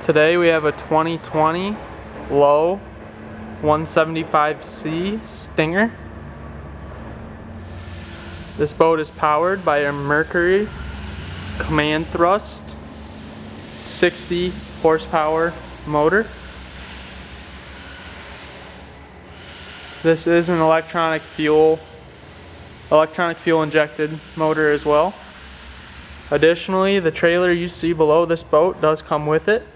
Today we have a 2020 Lowe 175C Stinger. This boat is powered by a Mercury command thrust 60 horsepower motor. This is an electronic fuel injected motor as well. Additionally, the trailer you see below this boat does come with it,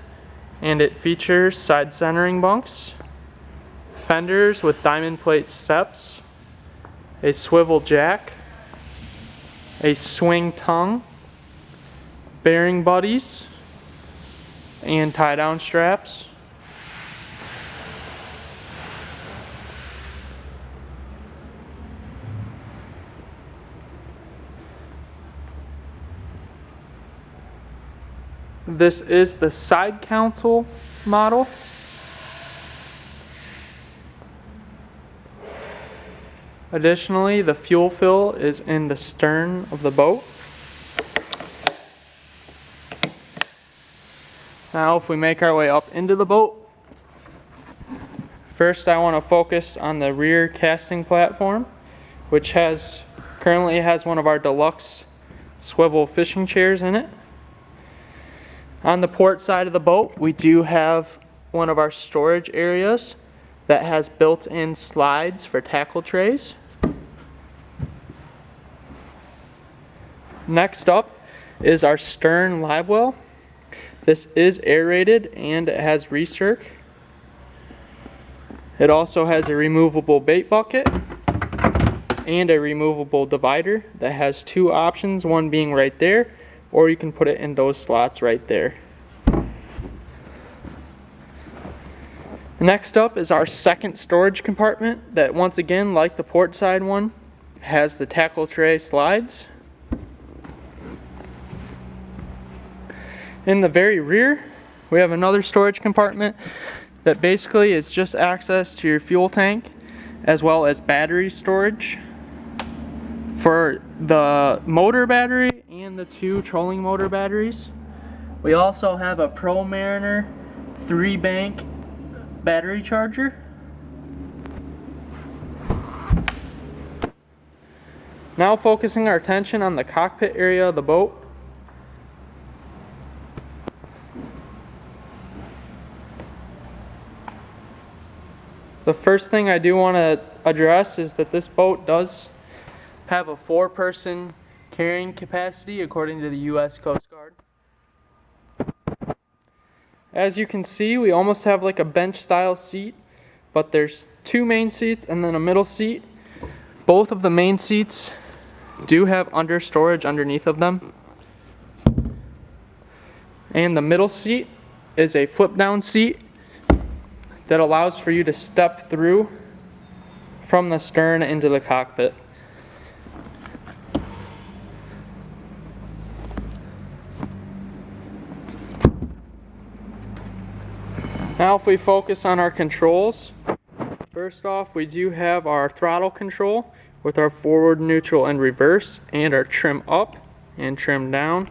and it features side centering bunks, fenders with diamond plate steps, a swivel jack, a swing tongue, bearing buddies, and tie down straps. This is the side console model. Additionally, the fuel fill is in the stern of the boat. Now if we make our way up into the boat, first I want to focus on the rear casting platform, which currently has one of our deluxe swivel fishing chairs in it. On the port side of the boat, we do have one of our storage areas that has built-in slides for tackle trays. Next up is our stern live well. This is aerated and it has recirc. It also has a removable bait bucket and a removable divider that has two options, one being right there, or you can put it in those slots right there. Next up is our second storage compartment that, once again, like the port side one, has the tackle tray slides. In the very rear, we have another storage compartment that basically is just access to your fuel tank as well as battery storage for the motor battery and the two trolling motor batteries. We also have a Pro Mariner 3-bank battery charger. Now focusing our attention on the cockpit area of the boat. The first thing I do want to address is that this boat does have a 4-person carrying capacity according to the U.S. Coast Guard. As you can see, we almost have like a bench style seat, but there's two main seats and then a middle seat. Both of the main seats do have under storage underneath of them. And the middle seat is a flip down seat that allows for you to step through from the stern into the cockpit. Now if we focus on our controls, first off we do have our throttle control with our forward, neutral, and reverse, and our trim up and trim down.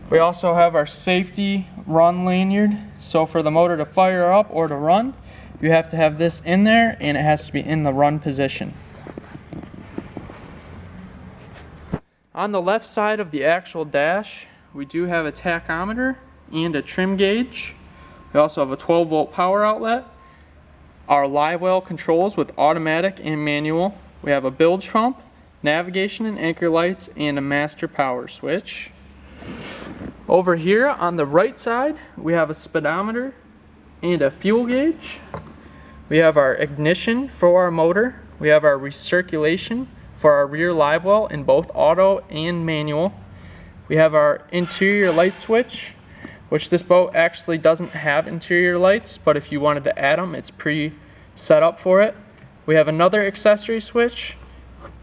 We also have our safety run lanyard, so for the motor to fire up or to run, you have to have this in there and it has to be in the run position. On the left side of the actual dash, we do have a tachometer and a trim gauge. We also have a 12-volt power outlet, our live well controls with automatic and manual. We have a bilge pump, navigation and anchor lights, and a master power switch. Over here on the right side, we have a speedometer and a fuel gauge. We have our ignition for our motor. We have our recirculation for our rear live well in both auto and manual. We have our interior light switch, which this boat actually doesn't have interior lights, but if you wanted to add them, it's pre-set up for it. We have another accessory switch,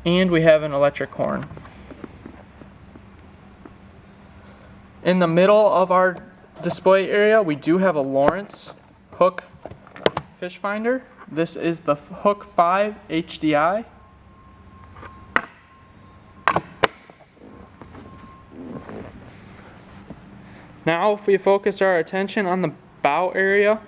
and we have an electric horn. In the middle of our display area, we do have a Lawrence hook fish finder. This is the Hook 5 HDI. Now if we focus our attention on the bow area,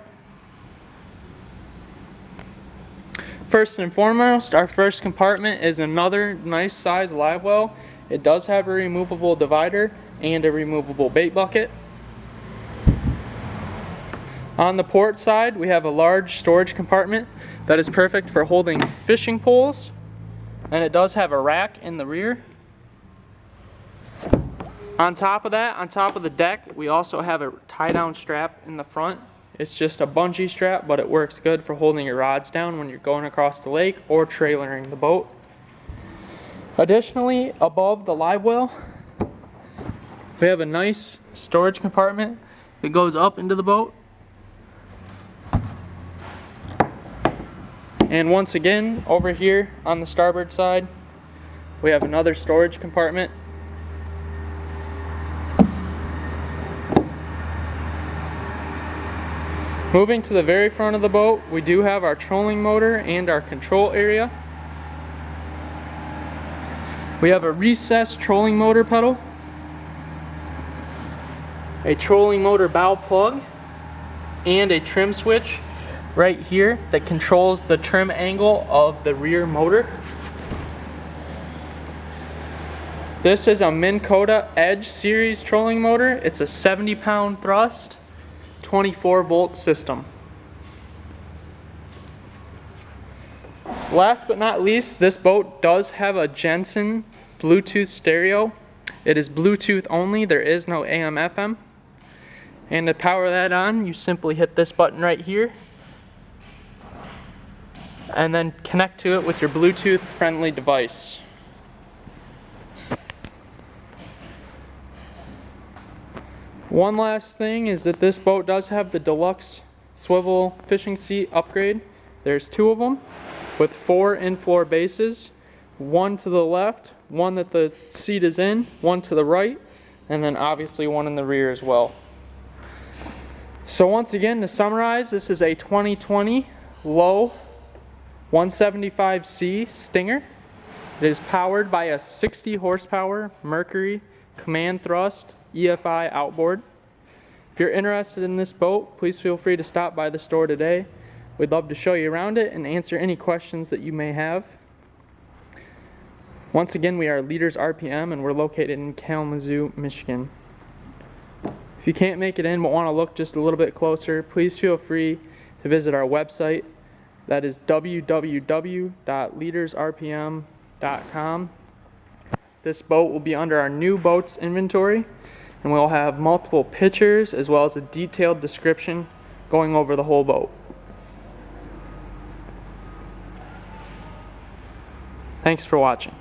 first and foremost, our first compartment is another nice size live well. It does have a removable divider and a removable bait bucket. On the port side, we have a large storage compartment that is perfect for holding fishing poles, and it does have a rack in the rear. On top of that, on top of the deck, we also have a tie-down strap in the front. It's just a bungee strap, but it works good for holding your rods down when you're going across the lake or trailering the boat. Additionally, above the live well, we have a nice storage compartment that goes up into the boat. And once again, over here on the starboard side, we have another storage compartment. Moving to the very front of the boat, we do have our trolling motor and our control area. We have a recessed trolling motor pedal, a trolling motor bow plug, and a trim switch right here that controls the trim angle of the rear motor. This is a Minn Kota Edge series trolling motor. It's a 70-pound thrust, 24-volt system. Last but not least, this boat does have a Jensen Bluetooth stereo. It is Bluetooth only, there is no AM/FM. And to power that on, you simply hit this button right here and then connect to it with your Bluetooth friendly device. One last thing is that this boat does have the deluxe swivel fishing seat upgrade. There's 2 of them with 4 in-floor bases, one to the left, one that the seat is in, one to the right, and then obviously one in the rear as well. So once again, to summarize, this is a 2020 Lowe 175C Stinger. It is powered by a 60 horsepower Mercury command thrust EFI outboard. If you're interested in this boat, please feel free to stop by the store today. We'd love to show you around it and answer any questions that you may have. Once again, we are Leaders RPM and we're located in Kalamazoo, Michigan. If you can't make it in but want to look just a little bit closer, please feel free to visit our website. That is www.leadersrpm.com. This boat will be under our new boats inventory, and we'll have multiple pictures as well as a detailed description going over the whole boat. Thanks for watching.